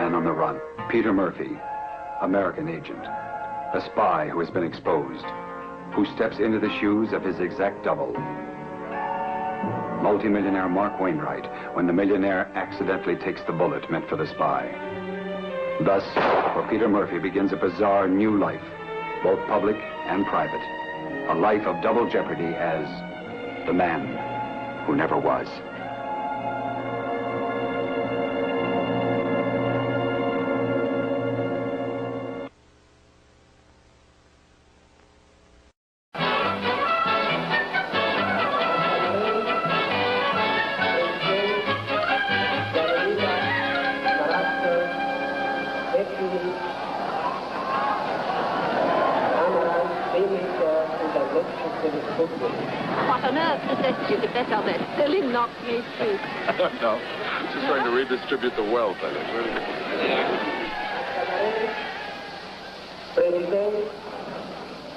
man on the run. Peter Murphy, American agent. A spy who has been exposed, who steps into the shoes of his exact double. Multimillionaire Mark Wainwright, when the millionaire accidentally takes the bullet meant for the spy. Thus, for Peter Murphy begins a bizarre new life, both public and private. A life of double jeopardy as the man who never was. What on earth possessed you to bet on that silly knock-me street? I don't know. Just trying to redistribute the wealth, I think. President,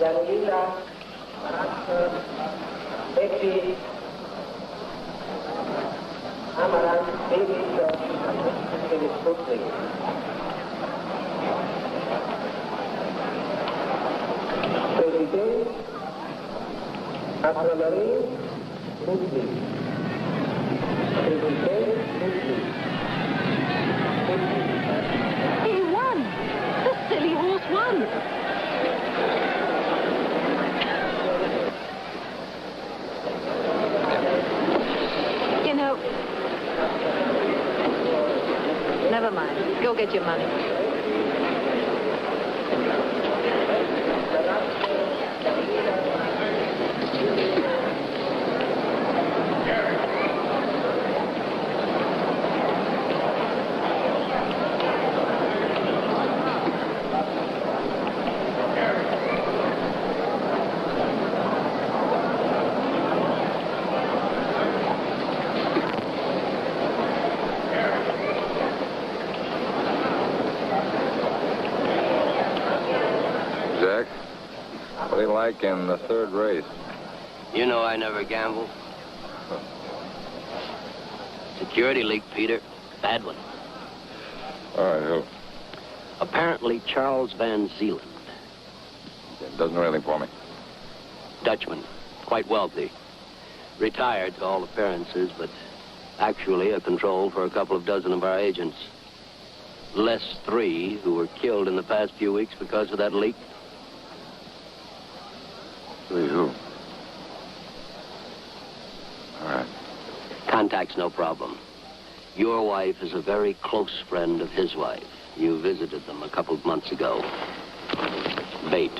Janita, Maharashtra, Becky, Amaranth, Baby, President, Aquamarine, Muslim. President, Muslim. He won! The silly horse won! You know, never mind. Go get your money. In the third race. You know I never gamble. Security leak, Peter. Bad one. All right, who? Apparently Charles Van Zeeland. Doesn't do anything for me. Dutchman. Quite wealthy. Retired to all appearances, but actually a control for a couple of dozen of our agents. Less 3 who were killed in the past few weeks because of that leak. Who? All right. Contact's no problem. Your wife is a very close friend of his wife. You visited them a couple of months ago. Bait.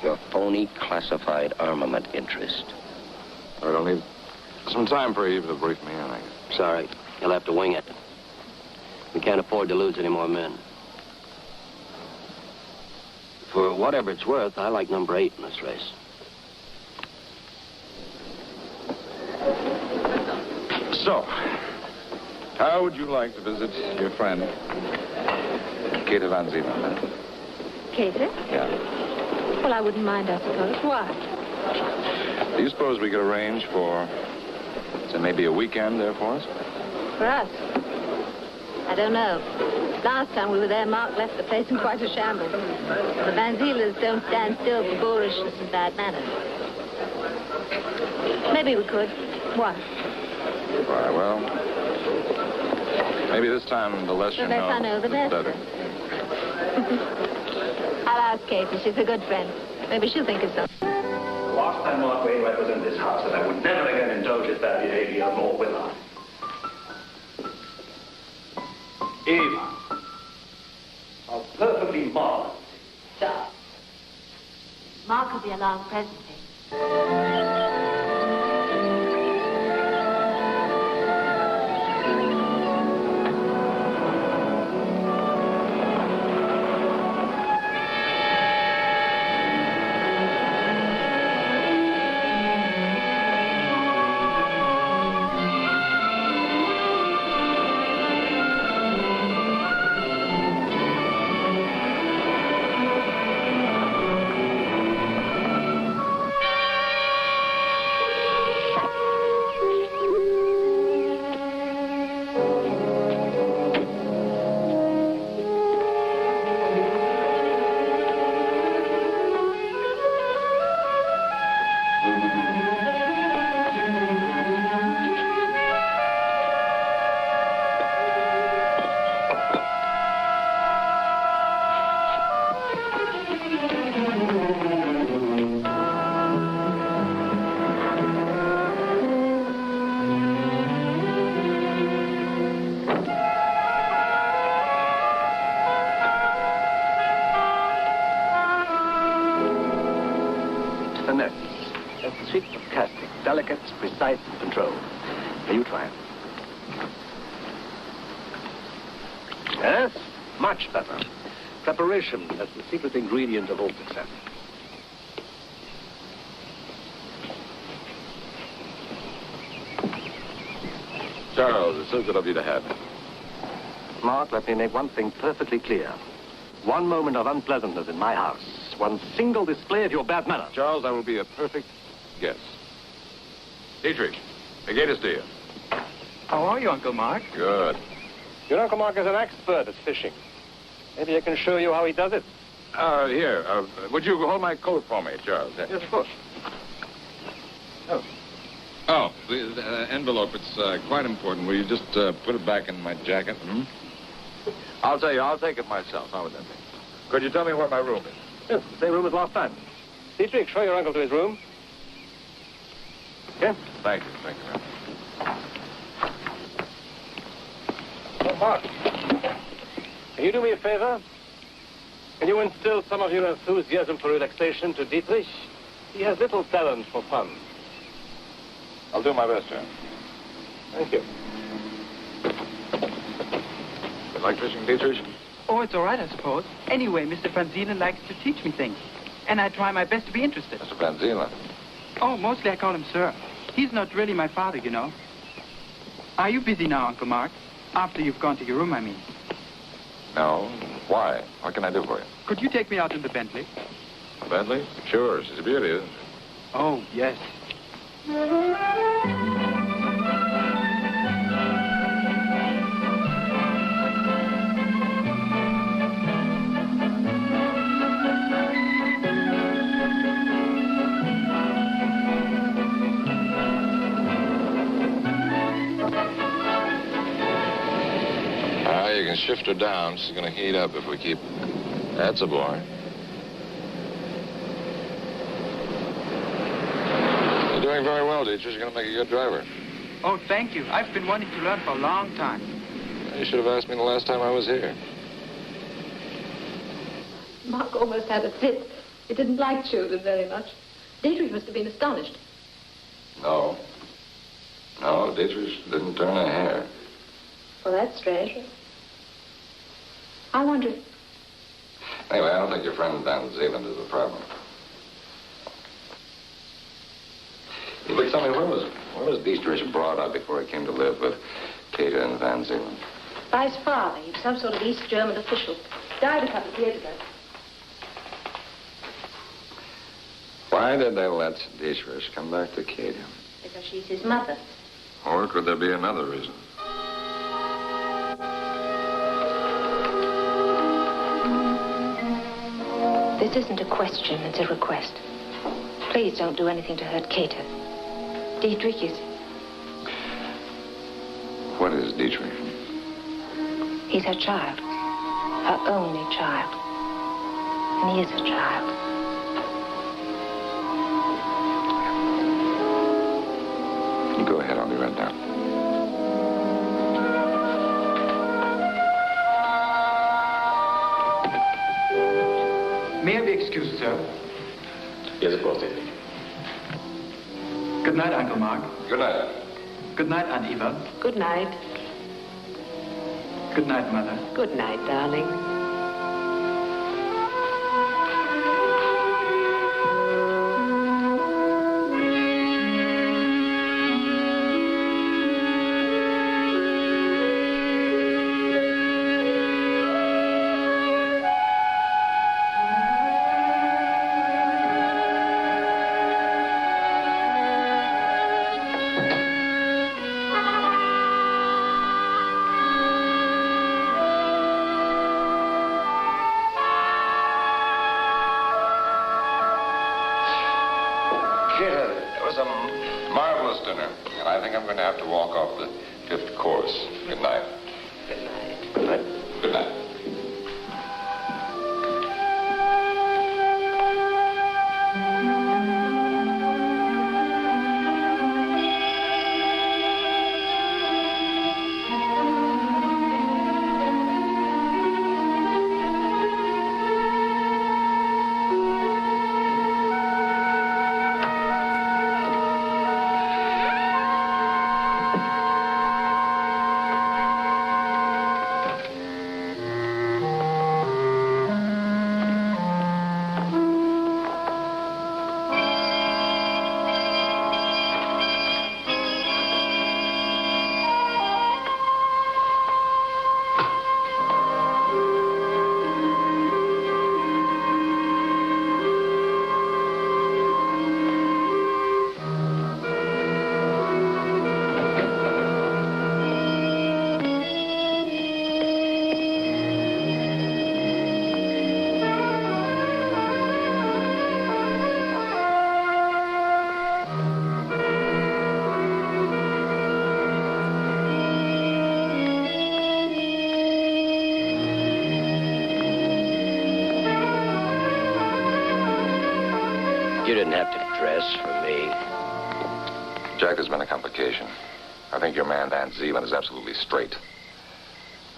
Your phony classified armament interest. All right, I'll need some time for you to brief me in, I guess. Sorry. You'll have to wing it. We can't afford to lose any more men. For whatever it's worth, I like number 8 in this race. So, how would you like to visit your friend, Kate Van Zeeland? Kate? Yeah. Well, I wouldn't mind, I suppose. Why? Do you suppose we could arrange for, say, maybe a weekend there for us? For us? I don't know. Last time we were there, Mark left the place in quite a shambles. The Van Zeelers don't stand still for boorishness and bad manners. Maybe we could. Why? All right, well, maybe this time the less you know. The less I know, the better. I'll ask Katie. She's a good friend. Maybe she'll think of something. The last time Mark Wainwright was in this house, and I would never again indulge his bad behavior, nor will I. Eva. How perfectly marvelous. Sir. Mark will be along presently. precise control. Now you try it. Yes, much better. Preparation is the secret ingredient of all success. Charles, it's so good of you to have me. Mark, let me make one thing perfectly clear. One moment of unpleasantness in my house, one single display of your bad manners. Charles, I will be a perfect guest. Dietrich, the gate is to you. How are you, Uncle Mark? Good. Your Uncle Mark is an expert at fishing. Maybe I can show you how he does it. Here, would you hold my coat for me, Charles? Yes, of course. Oh, the envelope, it's quite important. Will you just put it back in my jacket? Hmm? I'll tell you, I'll take it myself. How would that be? Could you tell me where my room is? Yes, the same room as last time. Dietrich, show your uncle to his room. Here. Thank you very much. Oh, Mark, can you do me a favor? Can you instill some of your enthusiasm for relaxation to Dietrich? He has little talent for fun. I'll do my best, sir. Thank you. You like fishing, Dietrich? Oh, it's all right, I suppose. Anyway, Mr. Van Zielen likes to teach me things. And I try my best to be interested. Mr. Van Zielen. Oh, mostly I call him sir. He's not really my father, you know. Are you busy now, Uncle Mark? After you've gone to your room, I mean. No. Why? What can I do for you? Could you take me out in the Bentley? Bentley? Sure. She's a beauty, isn't she? Oh, yes. You can shift her down. She's going to heat up if we keep... That's a boy. You're doing very well, Dietrich. You're going to make a good driver. Oh, thank you. I've been wanting to learn for a long time. You should have asked me the last time I was here. Mark almost had a fit. He didn't like children very much. Dietrich must have been astonished. No. No, Dietrich didn't turn a hair. Well, that's strange. I wonder... Anyway, I don't think your friend Van Zeeland is the problem. But tell me, where was Dietrich brought up before he came to live with Peter and Van Zeeland? By his father. He was some sort of East German official. Died a couple of years ago. Why did they let Dietrich come back to Katie? Because she's his mother. Or could there be another reason? This isn't a question, it's a request. Please don't do anything to hurt Kater. Dietrich is... What is Dietrich? He's her child. Her only child. And he is a child. You go ahead, I'll be right down. May I be excused, sir? Yes, of course, Dietrich. Good night, Uncle Mark. Good night. Good night, Aunt Eva. Good night. Good night, Mother. Good night, darling. You didn't have to dress for me. Jack, there's been a complication. I think your man, Van Zeeland, is absolutely straight.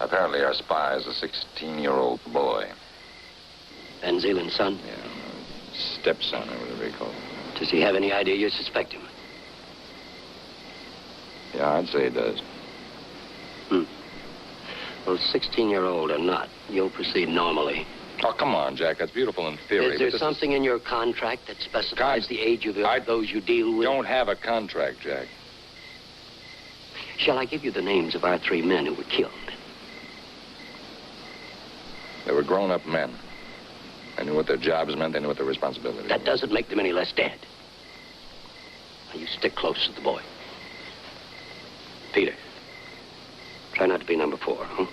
Apparently, our spy is a 16-year-old boy. Van Zeeland's son? Yeah, stepson, or whatever you call it. Does he have any idea you suspect him? Yeah, I'd say he does. Well, 16-year-old or not, you'll proceed normally. Oh, come on, Jack. That's beautiful in theory. Is there something in your contract that specifies the age of those you deal with? Don't have a contract, Jack. Shall I give you the names of our 3 men who were killed? They were grown-up men. They knew what their jobs meant. They knew what their responsibilities That were. doesn't make them any less dead. Now, you stick close to the boy. Peter, try not to be number 4, huh?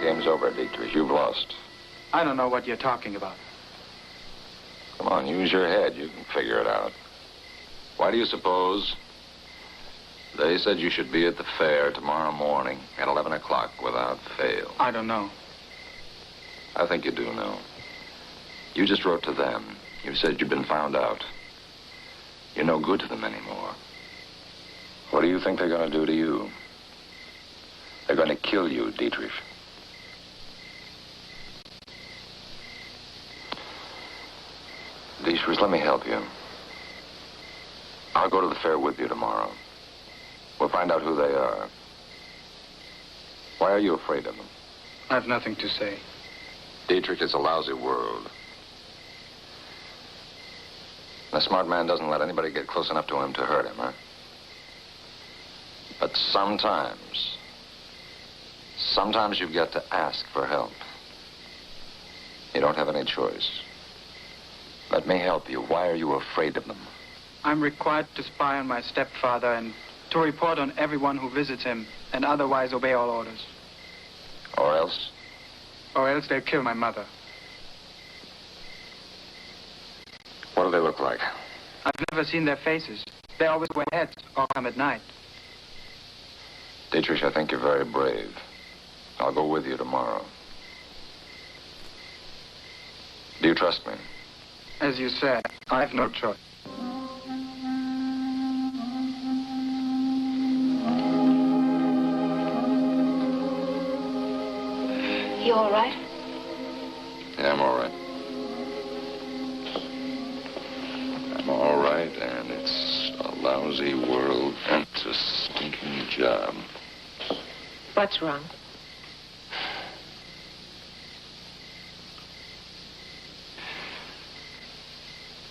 Game's over, Dietrich. You've lost. I don't know what you're talking about. Come on, use your head. You can figure it out. Why do you suppose they said you should be at the fair tomorrow morning at 11 o'clock without fail? I don't know. I think you do know. You just wrote to them. You said you'd been found out. You're no good to them anymore. What do you think they're going to do to you? They're going to kill you, Dietrich. Dietrich, let me help you. I'll go to the fair with you tomorrow. We'll find out who they are. Why are you afraid of them? I've nothing to say. Dietrich, it's a lousy world. And a smart man doesn't let anybody get close enough to him to hurt him, huh? But sometimes you've got to ask for help. You don't have any choice. Let me help you. Why are you afraid of them? I'm required to spy on my stepfather and to report on everyone who visits him and otherwise obey all orders. Or else? Or else they'll kill my mother. What do they look like? I've never seen their faces. They always wear hats or come at night. Dietrich, I think you're very brave. I'll go with you tomorrow. Do you trust me? As you said, I have no choice. You all right? Yeah, I'm all right. I'm all right, and it's a lousy world, and it's a stinking job. What's wrong?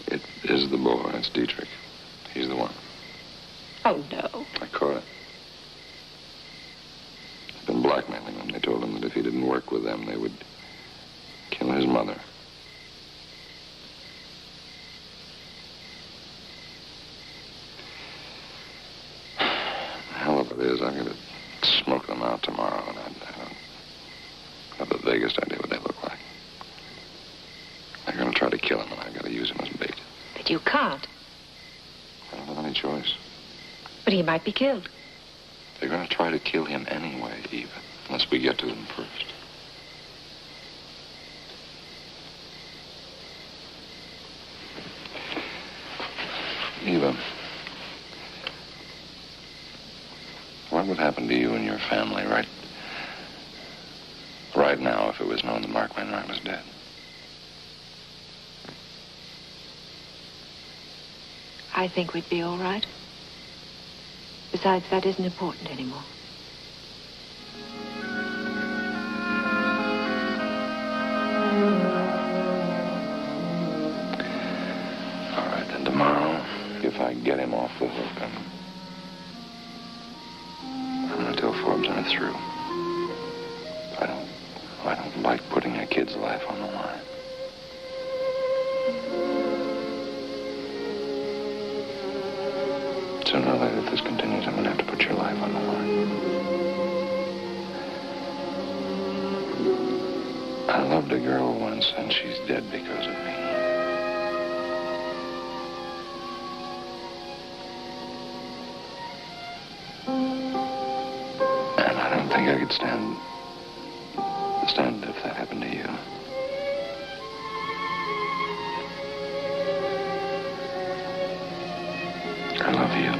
It is the boy. It's Dietrich. He's the one. Oh, no. I caught it. They've been blackmailing him. They told him that if he didn't work with them, they would kill his mother. The hell of it is, I'm going to smoke them out tomorrow, and I don't have the vaguest idea what they look like. They're going to try to kill him, and I've got to use him as bait. But you can't. I don't have any choice. But he might be killed. They're going to try to kill him anyway, Eva, unless we get to them first. Eva, what would happen to you and your family right now if it was known that Mark Wainwright was dead? I think we'd be all right. Besides, that isn't important anymore. All right, then tomorrow, if I get him off the hook, I'm going to tell Forbes I'm through. I don't like putting a kid's life on the line. Sooner or later, if this continues, I'm going to have to put your life on the line. I loved a girl once, and she's dead because of me. And I don't think I could stand if that happened to you. I love you.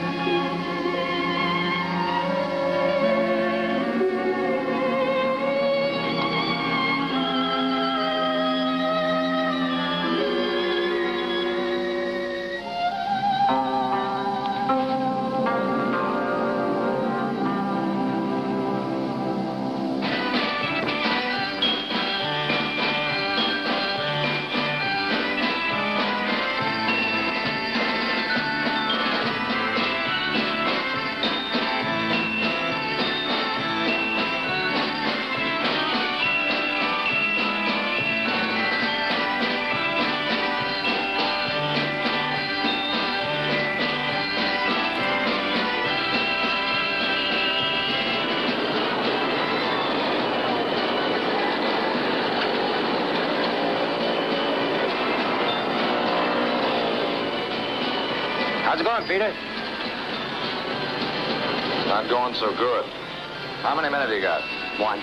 How's it going, Peter? Not going so good. How many men have you got? One.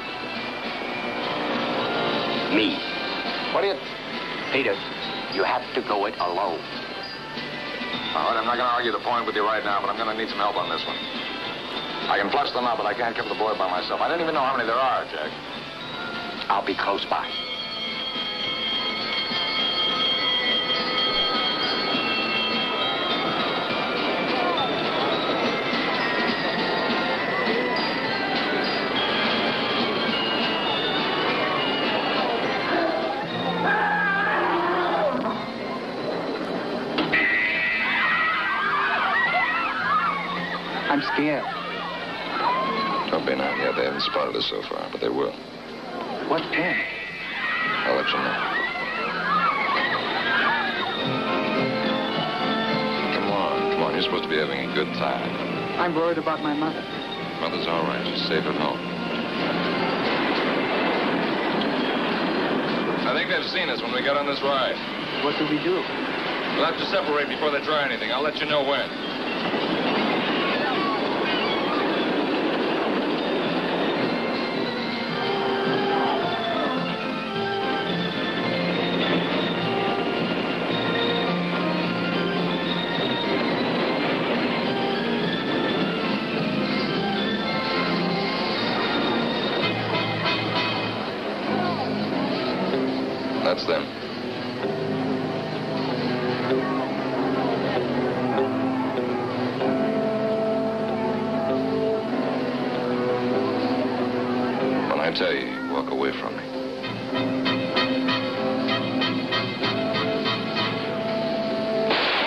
Me. What do you... Peter, you have to go it alone. All right, I'm not going to argue the point with you right now, but I'm going to need some help on this one. I can flush them out, but I can't kill the boy by myself. I don't even know how many there are, Jack. I'll be close by. I'm scared. Don't be not yet. They haven't spotted us so far, but they will. What then? I'll let you know. Come on. You're supposed to be having a good time. I'm worried about my mother. Mother's all right. She's safe at home. I think they've seen us when we got on this ride. What do we do? We'll have to separate before they try anything. I'll let you know when. That's them. When I tell you, you walk away from me.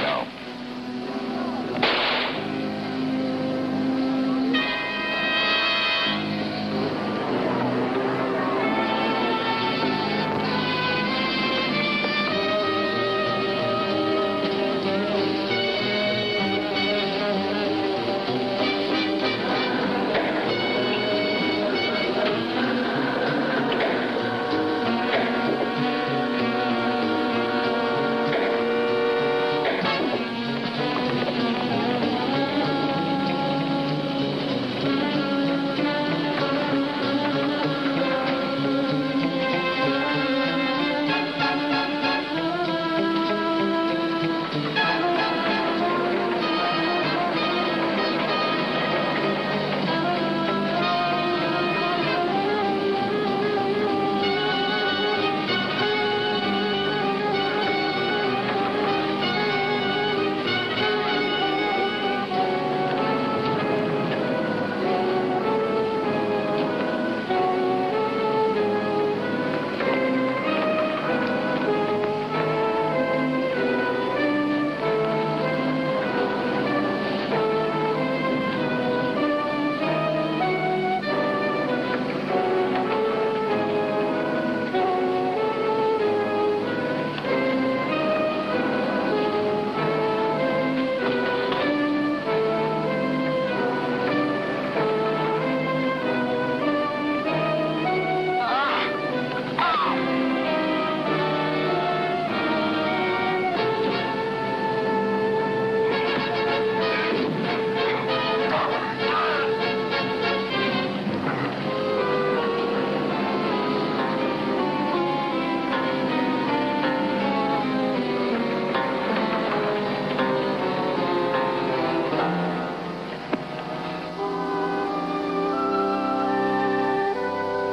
Now.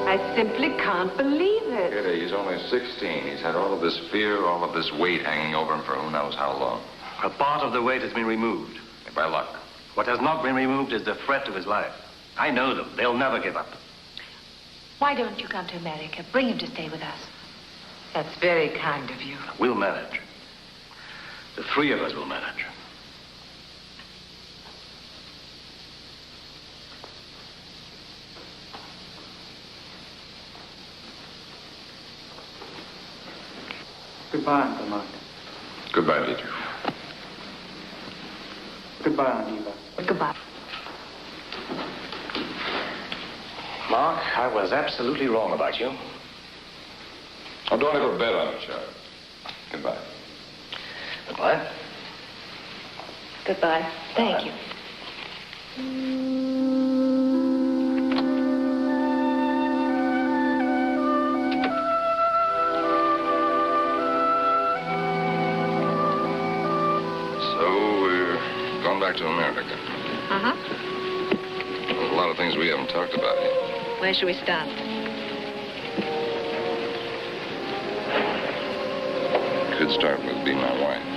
I simply can't believe it. Kitty, he's only 16. He's had all of this fear, all of this weight hanging over him for who knows how long. A part of the weight has been removed. By luck. What has not been removed is the threat to his life. I know them. They'll never give up. Why don't you come to America? Bring him to stay with us. That's very kind of you. We'll manage. The three of us will manage. Goodbye, Uncle Mark. Goodbye, Dietrich. Goodbye, Aunt Eva. Goodbye. Mark, I was absolutely wrong about you. Oh, don't ever bet on it, child. Goodbye. Goodbye. Goodbye. Thank you. So, we're going back to America. Uh-huh. There's a lot of things we haven't talked about yet. Where should we start? Could start with Be My Wife.